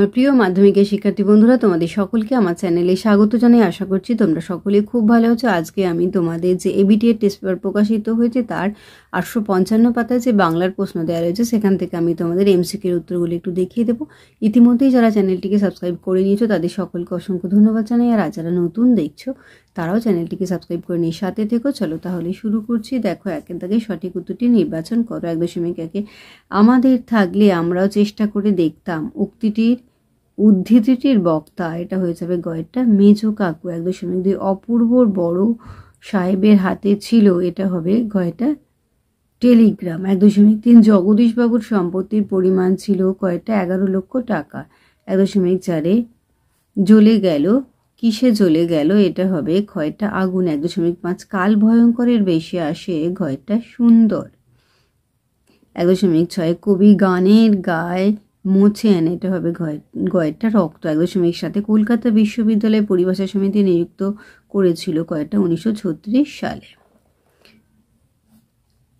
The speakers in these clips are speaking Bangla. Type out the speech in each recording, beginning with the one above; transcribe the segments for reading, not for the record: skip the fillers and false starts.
আমার প্রিয় মাধ্যমিকের শিক্ষার্থী বন্ধুরা, তোমাদের সকলকে আমার চ্যানেলে স্বাগত জানাই। আশা করছি তোমরা সকলে খুব ভালো আছো। আজকে আমি তোমাদের যে এবিটিএর টেস্ট পেপার প্রকাশিত হয়েছে তার 855 পাতায় যে বাংলার প্রশ্ন দেওয়া রয়েছে সেখান থেকে আমি তোমাদের এমসিকিউর উত্তরগুলো একটু দেখিয়ে দেবো। ইতিমধ্যেই যারা চ্যানেলটিকে সাবস্ক্রাইব করে নিয়েছো তাদের সকলকে অসংখ্য ধন্যবাদ জানাই। আর যারা নতুন দেখছো তারাও চ্যানেলটিকে সাবস্ক্রাইব করে নিয়ে সাথে থেকো। চলো তাহলে শুরু করছি। দেখো, একের দাগে সঠিক উত্তরটি নির্বাচন করো। 1.1 আমাদের থাকলে আমরাও চেষ্টা করে দেখতাম উক্তিটির উদ্ধৃতিটির বক্তা, এটা হয়ে যাবে গয়েরটা মেজো কাকু। 1.2 অপূর্বর বড় সাহেবের হাতে ছিল, এটা হবে গয়েরটা টেলিগ্রাম। 1.3 জগদীশবাবুর সম্পত্তির পরিমাণ ছিল কয়েকটা 11 লক্ষ টাকা। 1.4 জ্বলে গেল, কিসে জ্বলে গেল, এটা হবে ক্ষয়টা আগুন। 1.5 কাল ভয়ঙ্করের বেশি আসে, ঘয়টা সুন্দর। 1.6 কবি গানের গায়ে মোছেন, এটা হবে গয়েরটা রক্ত। 1.7 কলকাতা বিশ্ববিদ্যালয় পরিভাষা সমিতি নিযুক্ত করেছিল কয়েকটা 1936 সালে।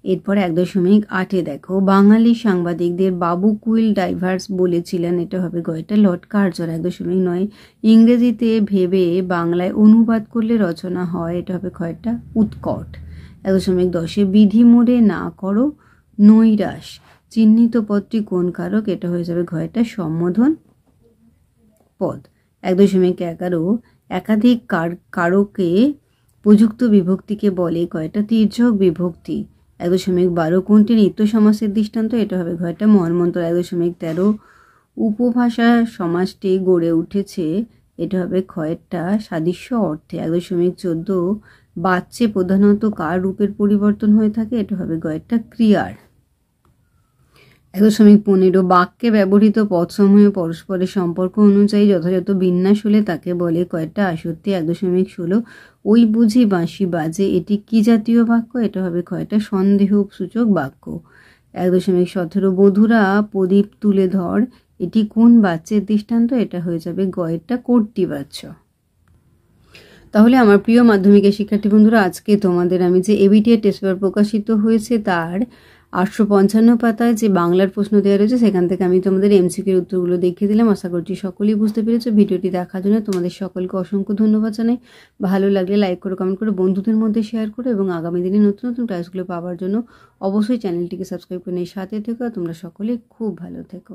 এরপর 1.8 দেখো, বাঙালি সাংবাদিকদের বাবু কুইল ডাইভার্স বলেছিলেন, এটা হবে গয়েরটা লর্ড কার্জন। 1.9 ইংরেজিতে ভেবে বাংলায় অনুবাদ করলে রচনা হয়, এটা হবে ক্ষয়টা উৎকট। 1.10 বিধি মোড়ে না করো নৈরাশ। চিহ্নিত পদটি কোন কারক, এটা হয়ে যাবে ঘয়টা সম্বোধন পদ। 1.11 একাধিক কারকে প্রযুক্ত বিভক্তিকে বলে কয়টা তির্যক বিভক্তি। 1.12 কোনটি নিত্য সমাসের দৃষ্টান্ত, এটা হবে ঘয়টা মর্মন্তর। 1.13 উপভাষা সমাজটি গড়ে উঠেছে, এটা হবে ক্ষয়েরটা সাদৃশ্য অর্থে। 1.14 বাচ্চে প্রধানত কার রূপের পরিবর্তন হয়ে থাকে, এটা হবে গয়েরটা ক্রিয়ার। 1.15 বাক্যে ব্যবহৃত পদসমূহ পরস্পরের সম্পর্ক অনুযায়ী যথাযথ বিন্যাস হলে তাকে বলে কয়েকটা আসত্তি। 1.16 ওই বুঝি বাঁশি বাজে, এটি কি জাতীয় বাক্য, এটা হবে কয়েকটা সন্দেহ সূচক বাক্য। 1.17 বধুরা প্রদীপ তুলে ধর, এটি কোন বাচ্চের দৃষ্টান্ত, এটা হয়ে যাবে গয়েরটা কর্তৃবাচ্য। তাহলে আমার প্রিয় মাধ্যমিকের শিক্ষার্থী বন্ধুরা, আজকে তোমাদের আমি যে এবিটিএর টেস্ট পেপার প্রকাশিত হয়েছে তার 855 পাতায় যে বাংলার প্রশ্ন দেওয়া রয়েছে সেখান থেকে আমি তোমাদের এমসিকিউর উত্তরগুলো দেখিয়ে দিলাম। আশা করছি সকলেই বুঝতে পেরেছো। ভিডিওটি দেখার জন্য তোমাদের সকলকে অসংখ্য ধন্যবাদ জানাই। ভালো লাগলে লাইক করে কমেন্ট করে বন্ধুদের মধ্যে শেয়ার করো এবং আগামী দিনে নতুন নতুন ক্লাসগুলো পাওয়ার জন্য অবশ্যই চ্যানেলটিকে সাবস্ক্রাইব করে নিয়ে সাথে থেকো। তোমরা সকলে খুব ভালো থেকো।